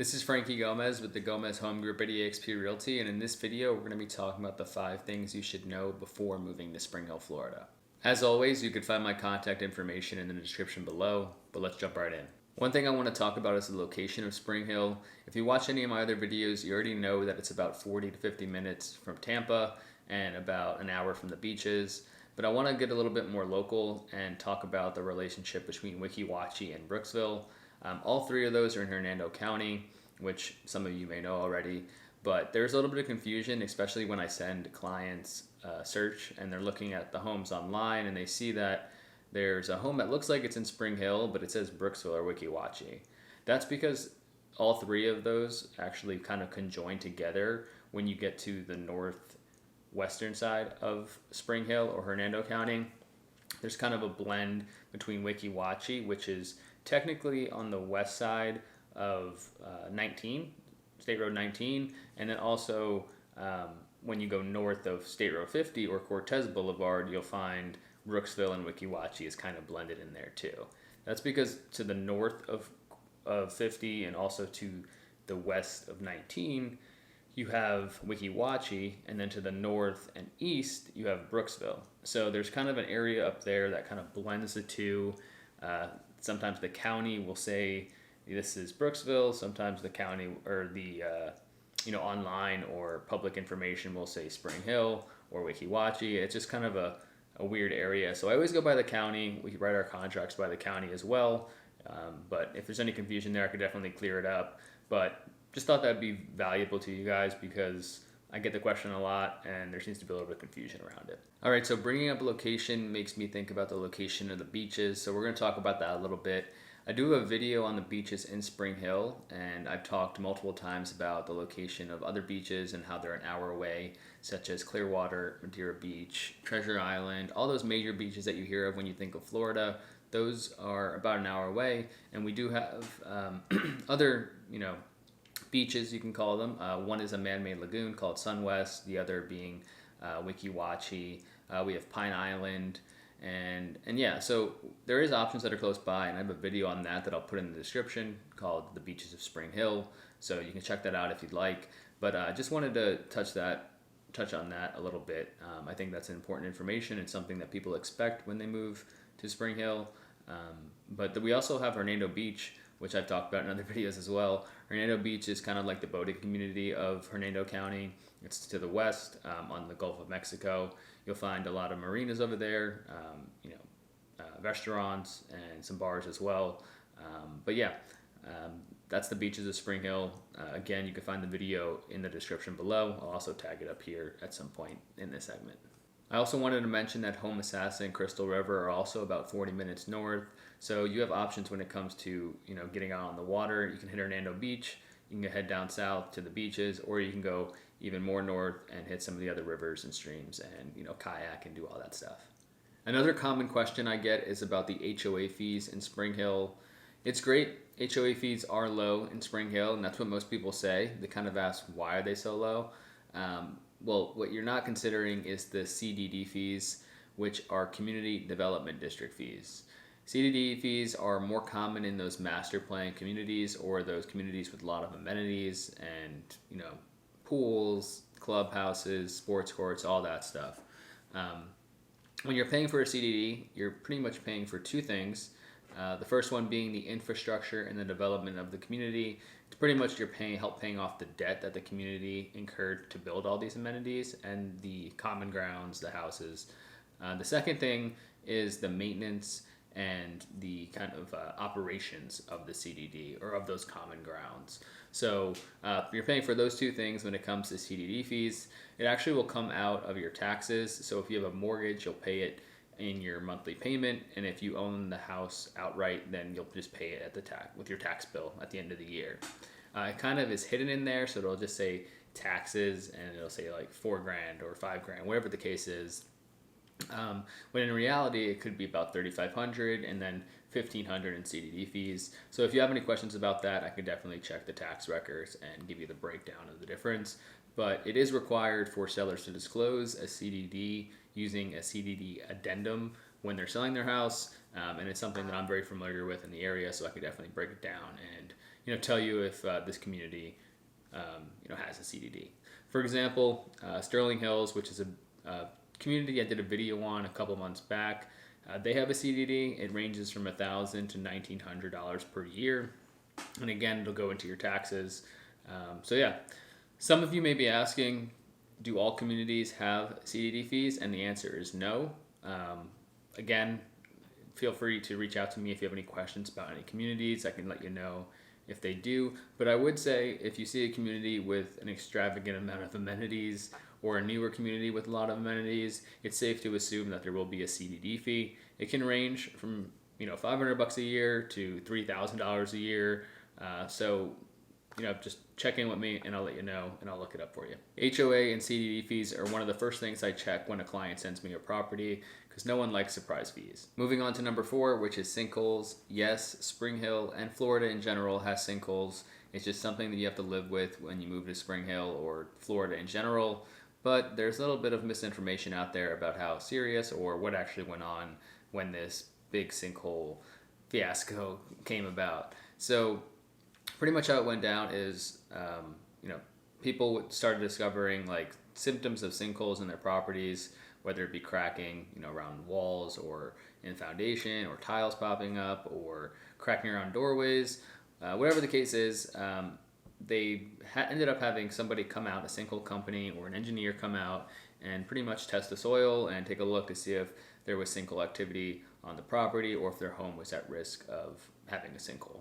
This is Frankie Gomez with the Gomez Home Group at eXp Realty, and in this video we're going to be talking about the 5 things you should know before moving to Spring Hill, Florida. As always, you can find my contact information in the description below, but let's jump right in. One thing I want to talk about is the location of Spring Hill. If you watch any of my other videos, you already know that it's about 40 to 50 minutes from Tampa and about an hour from the beaches. But I want to get a little bit more local and talk about the relationship between Weeki Wachee and Brooksville. All 3 of those are in Hernando County, which some of you may know already, but there's a little bit of confusion, especially when I send clients a search and they're looking at the homes online and they see that there's a home that looks like it's in Spring Hill, but it says Brooksville or Weeki Wachee. That's because all 3 of those actually kind of conjoin together when you get to the northwestern side of Spring Hill or Hernando County. There's kind of a blend between Weeki Wachee, which is technically on the west side of 19, State Road 19, and then also when you go north of State Road 50 or Cortez Boulevard, you'll find Brooksville and Weeki Wachee is kind of blended in there too. That's because to the north of 50 and also to the west of 19, you have Weeki Wachee, and then to the north and east, you have Brooksville. So there's kind of an area up there that kind of blends the two. Sometimes the county will say this is Brooksville. Sometimes the county or the online or public information will say Spring Hill or Weeki Wachee. It's just kind of a weird area. So I always go by the county. We write our contracts by the county as well. But if there's any confusion there, I could definitely clear it up. But just thought that'd be valuable to you guys because I get the question a lot and there seems to be a little bit of confusion around it. All right, so bringing up location makes me think about the location of the beaches. So we're going to talk about that a little bit. I do have a video on the beaches in Spring Hill, and I've talked multiple times about the location of other beaches and how they're an hour away, such as Clearwater, Madeira Beach, Treasure Island, all those major beaches that you hear of when you think of Florida. Those are about an hour away, and we do have other, beaches, you can call them. One is a man-made lagoon called Sunwest, the other being Weeki Wachee. We have Pine Island, and yeah, so there is options that are close by, and I have a video on that I'll put in the description called The Beaches of Spring Hill, so you can check that out if you'd like. But I just wanted to touch on that a little bit. I think that's important information and something that people expect when they move to Spring Hill. But we also have Hernando Beach, which I've talked about in other videos as well. Hernando Beach is kind of like the boating community of Hernando County. It's to the west on the Gulf of Mexico. You'll find a lot of marinas over there, restaurants and some bars as well. But yeah, that's the beaches of Spring Hill. Again, you can find the video in the description below. I'll also tag it up here at some point in this segment. I also wanted to mention that Homosassa and Crystal River are also about 40 minutes north. So you have options when it comes to, getting out on the water. You can hit Hernando Beach, you can head down south to the beaches, or you can go even more north and hit some of the other rivers and streams and, kayak and do all that stuff. Another common question I get is about the HOA fees in Spring Hill. It's great. HOA fees are low in Spring Hill, and that's what most people say. They kind of ask, why are they so low? Well, what you're not considering is the CDD fees, which are Community Development District fees. CDD fees are more common in those master plan communities or those communities with a lot of amenities and, pools, clubhouses, sports courts, all that stuff. When you're paying for a CDD, you're pretty much paying for 2 things. The first one being the infrastructure and the development of the community. It's pretty much you're paying off the debt that the community incurred to build all these amenities and the common grounds, the houses. The second thing is the maintenance and the kind of operations of the CDD or of those common grounds. So you're paying for those 2 things when it comes to CDD fees. It actually will come out of your taxes. So if you have a mortgage, you'll pay it in your monthly payment, and if you own the house outright, then you'll just pay it with your tax bill at the end of the year. It kind of is hidden in there, so it'll just say taxes, and it'll say like $4,000 or $5,000, whatever the case is. When in reality, it could be about $3,500 and then $1,500 in CDD fees. So if you have any questions about that, I could definitely check the tax records and give you the breakdown of the difference. But it is required for sellers to disclose a CDD using a CDD addendum when they're selling their house, and it's something that I'm very familiar with in the area, so I could definitely break it down and tell you if this community has a CDD. For example, Sterling Hills, which is a community I did a video on a couple months back, they have a CDD. It ranges from $1,000 to $1,900 per year, and again, it'll go into your taxes. So yeah, some of you may be asking, do all communities have CDD fees? And the answer is no. Again, feel free to reach out to me if you have any questions about any communities. I can let you know if they do. But I would say if you see a community with an extravagant amount of amenities or a newer community with a lot of amenities, it's safe to assume that there will be a CDD fee. It can range from $500 a year to $3,000 a year. So just check in with me and I'll let you know and I'll look it up for you. HOA and CDD fees are one of the first things I check when a client sends me a property because no one likes surprise fees. Moving on to number 4, which is sinkholes. Yes, Spring Hill and Florida in general has sinkholes. It's just something that you have to live with when you move to Spring Hill or Florida in general. But there's a little bit of misinformation out there about how serious or what actually went on when this big sinkhole fiasco came about. So pretty much how it went down is, people started discovering like symptoms of sinkholes in their properties, whether it be cracking, around walls or in foundation or tiles popping up or cracking around doorways. Whatever the case is, they ended up having somebody come out, a sinkhole company or an engineer come out and pretty much test the soil and take a look to see if there was sinkhole activity on the property or if their home was at risk of having a sinkhole.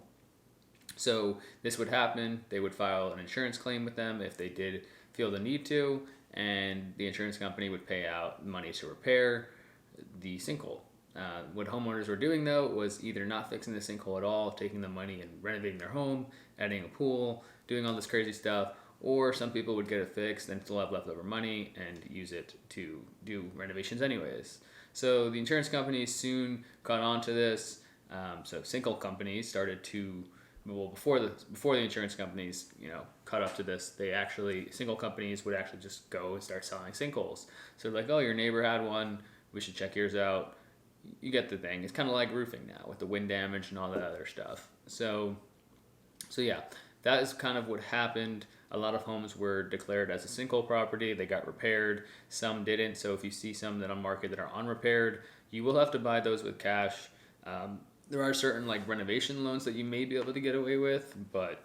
So this would happen. They would file an insurance claim with them if they did feel the need to, and the insurance company would pay out money to repair the sinkhole. What homeowners were doing though was either not fixing the sinkhole at all, taking the money and renovating their home, adding a pool, doing all this crazy stuff, or some people would get it fixed and still have leftover money and use it to do renovations anyways. So the insurance companies soon caught on to this. So sinkhole companies started to, before the insurance companies, caught up to this, sinkhole companies would actually just go and start selling sinkholes. So like, oh, your neighbor had one, we should check yours out. You get the thing. It's kind of like roofing now with the wind damage and all that other stuff. So yeah, that is kind of what happened. A lot of homes were declared as a sinkhole property. They got repaired. Some didn't. So if you see some that on market that are unrepaired, you will have to buy those with cash. There are certain like renovation loans that you may be able to get away with, but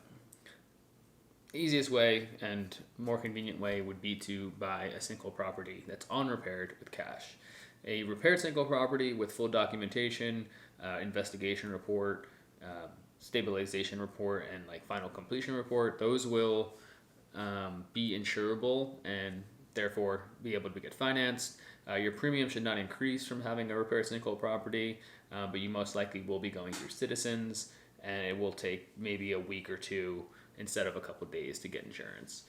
easiest way and more convenient way would be to buy a sinkhole property that's unrepaired with cash. A repaired sinkhole property with full documentation, investigation report, stabilization report, and like final completion report, those will be insurable and therefore be able to get financed. Your premium should not increase from having a repaired sinkhole property, but you most likely will be going through Citizens, and it will take maybe a week or two instead of a couple of days to get insurance.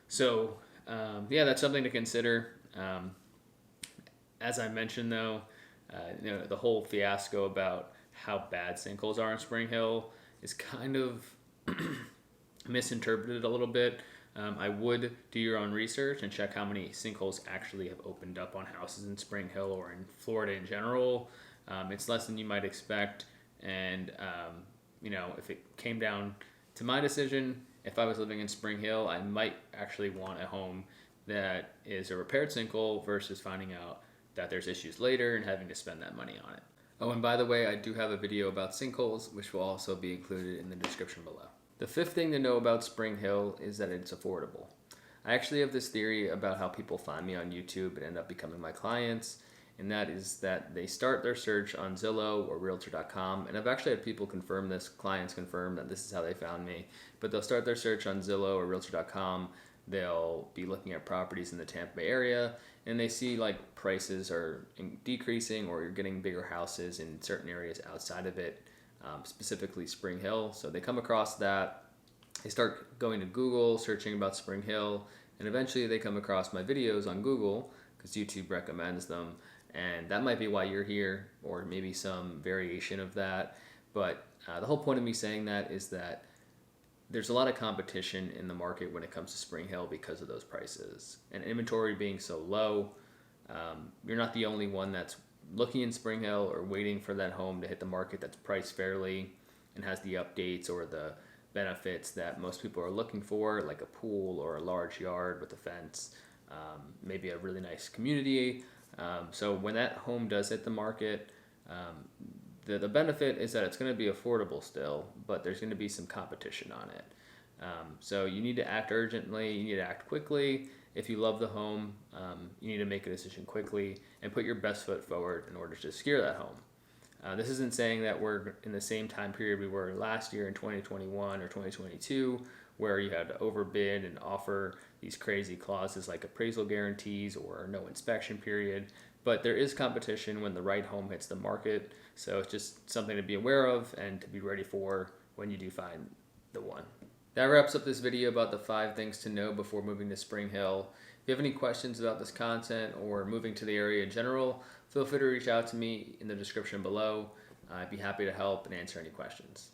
So yeah, that's something to consider. As I mentioned though, the whole fiasco about how bad sinkholes are in Spring Hill is kind of misinterpreted a little bit. I would do your own research and check how many sinkholes actually have opened up on houses in Spring Hill or in Florida in general. It's less than you might expect, and if it came down to my decision, if I was living in Spring Hill, I might actually want a home that is a repaired sinkhole versus finding out that there's issues later and having to spend that money on it. Oh, and by the way, I do have a video about sinkholes, which will also be included in the description below. The 5th thing to know about Spring Hill is that it's affordable. I actually have this theory about how people find me on YouTube and end up becoming my clients, and that is that they start their search on Zillow or Realtor.com, and I've actually had people confirm this, clients confirm that this is how they found me, but they'll start their search on Zillow or Realtor.com, they'll be looking at properties in the Tampa Bay area, and they see like prices are decreasing or you're getting bigger houses in certain areas outside of it, specifically Spring Hill. So they come across that, they start going to Google, searching about Spring Hill, and eventually they come across my videos on Google because YouTube recommends them. And that might be why you're here, or maybe some variation of that. But the whole point of me saying that is that there's a lot of competition in the market when it comes to Spring Hill because of those prices. And inventory being so low, you're not the only one that's looking in Spring Hill or waiting for that home to hit the market that's priced fairly and has the updates or the benefits that most people are looking for, like a pool or a large yard with a fence, maybe a really nice community. So when that home does hit the market, the benefit is that it's going to be affordable still, but there's going to be some competition on it. So you need to act urgently, you need to act quickly. If you love the home, you need to make a decision quickly and put your best foot forward in order to secure that home. This isn't saying that we're in the same time period we were last year in 2021 or 2022, where you had to overbid and offer these crazy clauses like appraisal guarantees or no inspection period. But there is competition when the right home hits the market. So it's just something to be aware of and to be ready for when you do find the one. That wraps up this video about the 5 things to know before moving to Spring Hill. If you have any questions about this content or moving to the area in general, feel free to reach out to me in the description below. I'd be happy to help and answer any questions.